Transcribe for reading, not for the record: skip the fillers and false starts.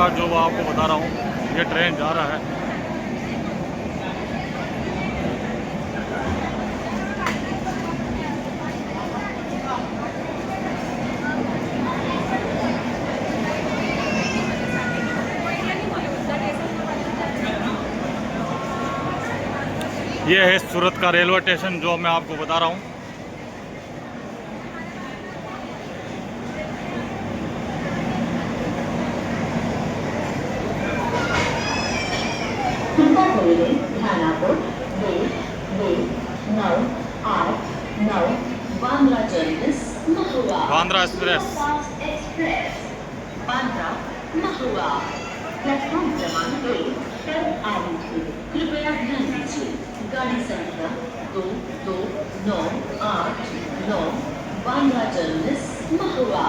का जो आपको बता रहा हूँ, ये ट्रेन जा रहा है। ये है सूरत का रेलवे स्टेशन जो मैं आपको बता रहा हूँ। बांद्रा एक्सप्रेस बांद्रा महुआ प्लेटफॉर्म क्रमांक 1 पर आ रही है। कृपया ध्यान दीजिए, गाड़ी संख्या 2298 बांद्रा टर्मिनस महुआ।